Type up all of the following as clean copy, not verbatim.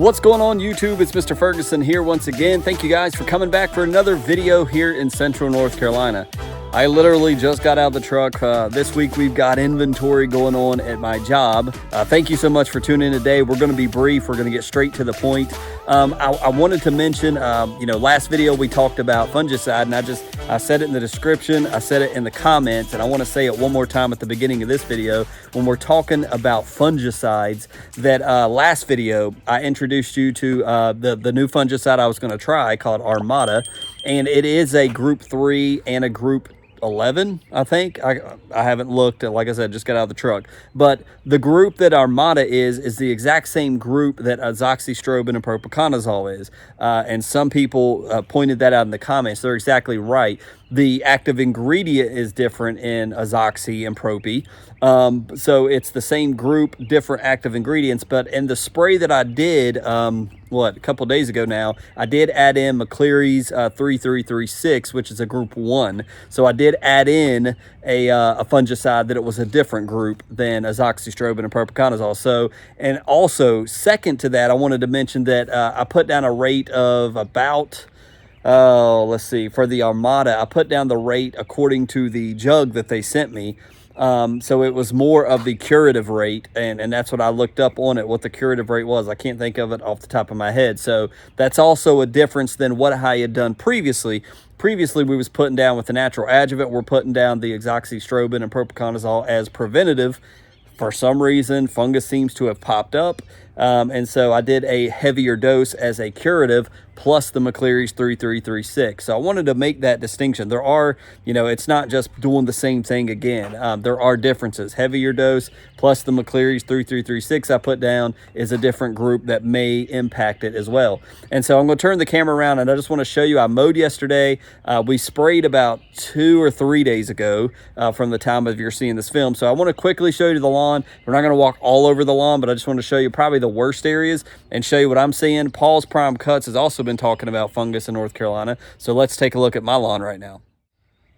What's going on YouTube? It's Mr. Ferguson here once again. Thank you guys for coming back for another video here in Central North Carolina. I literally just got out of the truck. This week we've got inventory going on at my job. Thank you so much for tuning in today. We're going to be brief. We're going to get straight to the point. I wanted to mention, last video we talked about fungicide, and I said it in the description, I said it in the comments, and I want to say it one more time at the beginning of this video when we're talking about fungicides. That last video I introduced you to the new fungicide I was going to try called Armada, and it is a group 3 and a group 11, I think. I haven't looked. Like I said, just got out of the truck. But the group that Armada is the exact same group that azoxystrobin and propiconazole is. And some people pointed that out in the comments. They're exactly right. The active ingredient is different in azoxy and propi. So it's the same group, different active ingredients. But in the spray that I did, a couple days ago now, I did add in McCleary's 3336, which is a group 1. So I did add in a fungicide that it was a different group than azoxystrobin and propiconazole. So, and also second to that, I wanted to mention that I put down a rate of about, let's see, for the Armada, I put down the rate according to the jug that they sent me. So it was more of the curative rate, and that's what I looked up on it, what the curative rate was. I can't think of it off the top of my head. So that's also a difference than what I had done previously. Previously, we was putting down with the natural adjuvant. We're putting down the azoxystrobin and propiconazole as preventative. For some reason, fungus seems to have popped up. And so I did a heavier dose as a curative plus the McCleary's 3336. So I wanted to make that distinction. There are, it's not just doing the same thing again. There are differences. Heavier dose plus the McCleary's 3336 I put down is a different group that may impact it as well. And so I'm going to turn the camera around, and I just want to show you, I mowed yesterday. We sprayed about 2 or 3 days ago from the time of you're seeing this film. So I want to quickly show you the lawn. We're not going to walk all over the lawn, but I just want to show you probably the worst areas and show you what I'm seeing. Paul's Prime Cuts has also been talking about fungus in North Carolina. So let's take a look at my lawn right now.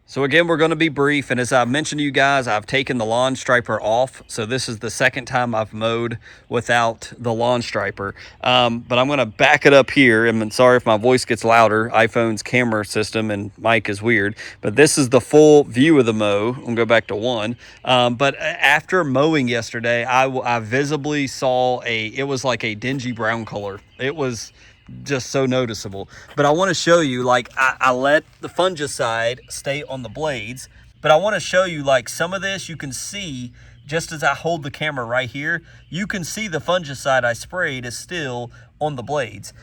So again, we're going to be brief, and as I mentioned to you guys, I've taken the lawn striper off. So this is the second time I've mowed without the lawn striper. But I'm going to back it up here, and I'm sorry if my voice gets louder. iPhone's camera system and mic is weird, but this is the full view of the mow. I'll go back to 1. But after mowing yesterday, I visibly saw it was like a dingy brown color. It was just so noticeable. But I want to show you, like, I let the fungicide stay on the blades, but I want to show you, like, some of this you can see just as I hold the camera right here. You can see the fungicide I sprayed is still on the blades.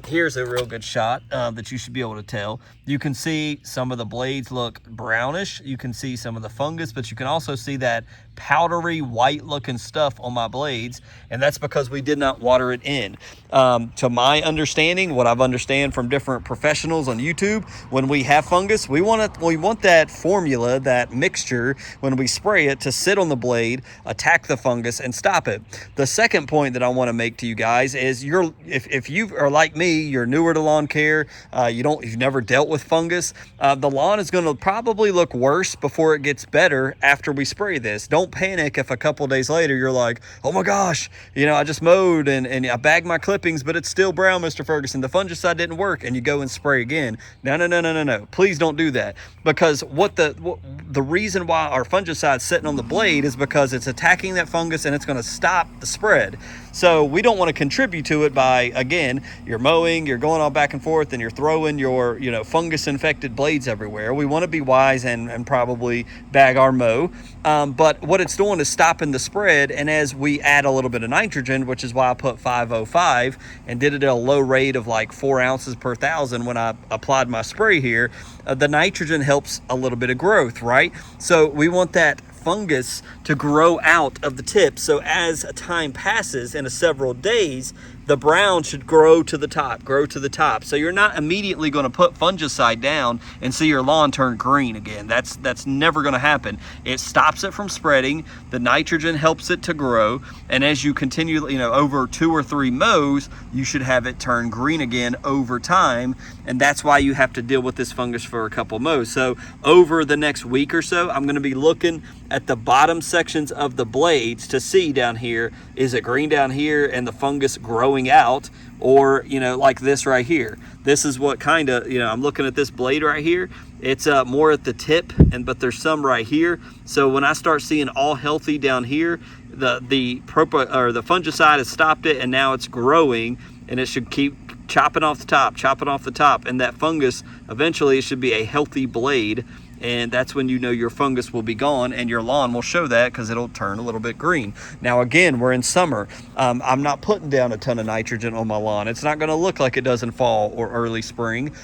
Here's a real good shot that you should be able to tell. You can see some of the blades look brownish. You can see some of the fungus, but you can also see that powdery white looking stuff on my blades, and that's because we did not water it in. To my understanding, what I've understand from different professionals on YouTube, when we have fungus, we want that formula, that mixture, when we spray it, to sit on the blade, attack the fungus, and stop it. The second point that I want to make to you guys is if you are like me, you're newer to lawn care, you've never dealt with fungus, the lawn is going to probably look worse before it gets better after we spray this. Don't panic if a couple days later you're like, oh my gosh, I just mowed and I bagged my clippings, but it's still brown, Mr. Ferguson. The fungicide didn't work, and you go and spray again. No. Please don't do that, because the reason why our fungicide's sitting on the blade is because it's attacking that fungus and it's going to stop the spread. So we don't want to contribute to it by, again, you're mowing, you're going all back and forth, and you're throwing your, fungus infected blades everywhere. We want to be wise and probably bag our mow. But what it's doing is stopping the spread. And as we add a little bit of nitrogen, which is why I put 505 and did it at a low rate of like 4 ounces per 1,000 when I applied my spray here, the nitrogen helps a little bit of growth, right? So we want that fungus to grow out of the tip. So as time passes in several days, the brown should grow to the top. So you're not immediately going to put fungicide down and see your lawn turn green again. That's never going to happen. It stops it from spreading. The nitrogen helps it to grow. And as you continue, over 2 or 3 mows, you should have it turn green again over time. And that's why you have to deal with this fungus for a couple mows. So over the next week or so, I'm going to be looking at the bottom sections of the blades to see down here, is it green down here and the fungus growing growing out, or, you know, like this right here. This is what kind of, you know, I'm looking at this blade right here. It's more at the tip, but there's some right here. So when I start seeing all healthy down here, the fungicide has stopped it, and now it's growing, and it should keep chopping off the top, and that fungus, eventually it should be a healthy blade, and that's when you know your fungus will be gone, and your lawn will show that because it'll turn a little bit green. Now again, we're in summer. I'm not putting down a ton of nitrogen on my lawn. It's not going to look like it does in fall or early spring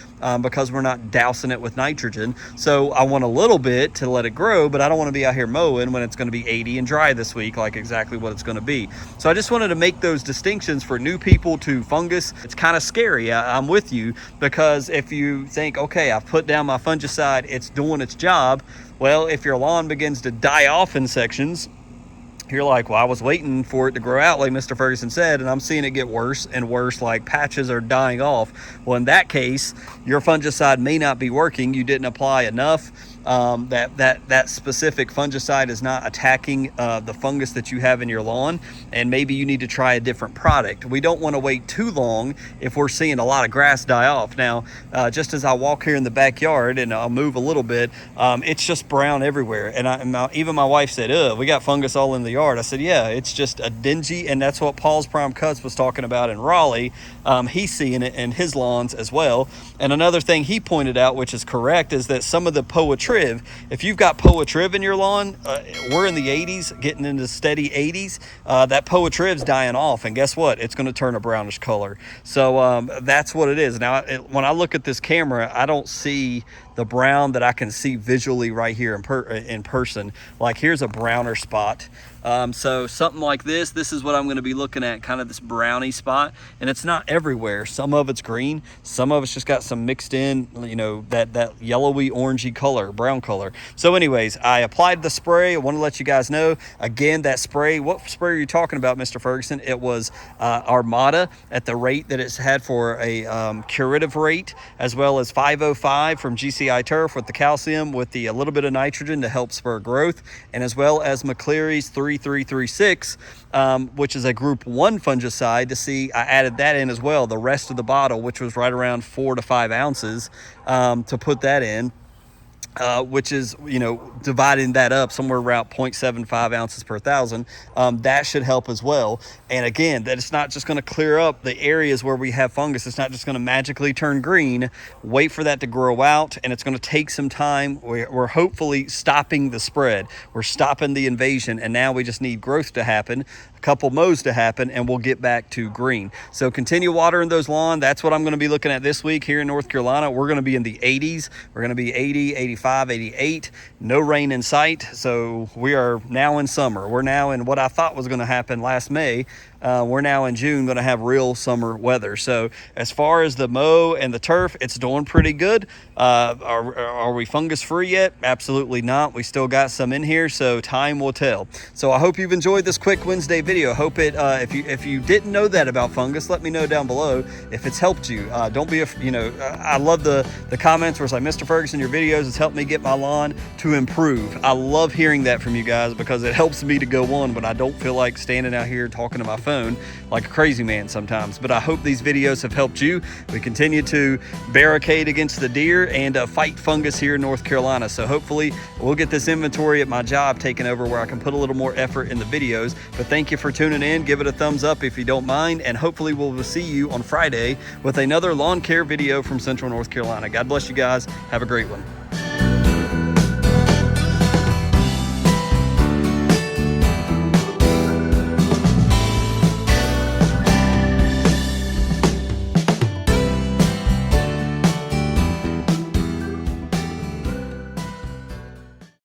because we're not dousing it with nitrogen. So I want a little bit to let it grow, but I don't want to be out here mowing when it's going to be 80 and dry this week, like exactly what it's going to be. So I just wanted to make those distinctions for new people to fungus. It's kind of scary. I'm with you, because if you think, okay, I've put down my fungicide, it's doing its job. Well, if your lawn begins to die off in sections, you're like, well, I was waiting for it to grow out, like Mr. Ferguson said, and I'm seeing it get worse and worse, like patches are dying off. Well, in that case, your fungicide may not be working. You didn't apply enough. That specific fungicide is not attacking the fungus that you have in your lawn, and maybe you need to try a different product. We don't want to wait too long if we're seeing a lot of grass die off. Now, just as I walk here in the backyard, and I'll move a little bit, it's just brown everywhere, and even my wife said, ugh, we got fungus all in the yard. I said, yeah, it's just a dingy, and that's what Paul's Prime Cuts was talking about in Raleigh. He's seeing it in his lawns as well. And another thing he pointed out, which is correct, is that some of the Poa-Triv, if you've got Poa-Triv in your lawn, we're in the 80s, getting into steady 80s, that Poa-Triv's dying off, and guess what? It's going to turn a brownish color. So that's what it is. Now, when I look at this camera, I don't see the brown that I can see visually right here in person. Like, here's a browner spot. So something like this is what I'm going to be looking at, kind of this browny spot, and it's not everywhere. Some of it's green, some of it's just got some mixed in, you know, that yellowy orangey color, brown color. So anyways, I applied the spray. I want to let you guys know again, that spray, what spray are you talking about, Mr. Ferguson? It was Armada at the rate that it's had for a curative rate, as well as 505 from GCI Turf with the calcium, with the a little bit of nitrogen to help spur growth, and as well as McCleary's 3336, which is a group 1 fungicide. To see, I added that in as well, the rest of the bottle, which was right around 4 to 5 ounces, to put that in. Which is, you know, dividing that up somewhere around 0.75 ounces per thousand. That should help as well. And again, that it's not just going to clear up the areas where we have fungus. It's not just going to magically turn green. Wait for that to grow out, and it's going to take some time. We're hopefully stopping the spread. We're stopping the invasion, and now we just need growth to happen, a couple mows to happen, and we'll get back to green. So continue watering those lawns. That's what I'm going to be looking at this week here in North Carolina. We're going to be in the 80s. We're going to be 80, 85, 88. No rain in sight. So we are now in summer. We're now in what I thought was going to happen last May. We're now in June going to have real summer weather. So as far as the mow and the turf, it's doing pretty good. Are we fungus free yet? Absolutely not. We still got some in here, so time will tell. So I hope you've enjoyed this quick Wednesday video. Hope it, if you didn't know that about fungus, let me know down below if it's helped you. Don't be, I love the comments where it's like, Mr. Ferguson, your videos has helped me get my lawn to improve. I love hearing that from you guys, because it helps me to go on when I don't feel like standing out here talking to my phone like a crazy man sometimes. But I hope these videos have helped you. We continue to barricade against the deer and fight fungus here in North Carolina. So hopefully we'll get this inventory at my job taken over, where I can put a little more effort in the videos. But thank you for tuning in. Give it a thumbs up if you don't mind, and hopefully we'll see you on Friday with another lawn care video from Central North Carolina. God bless you guys. Have a great one.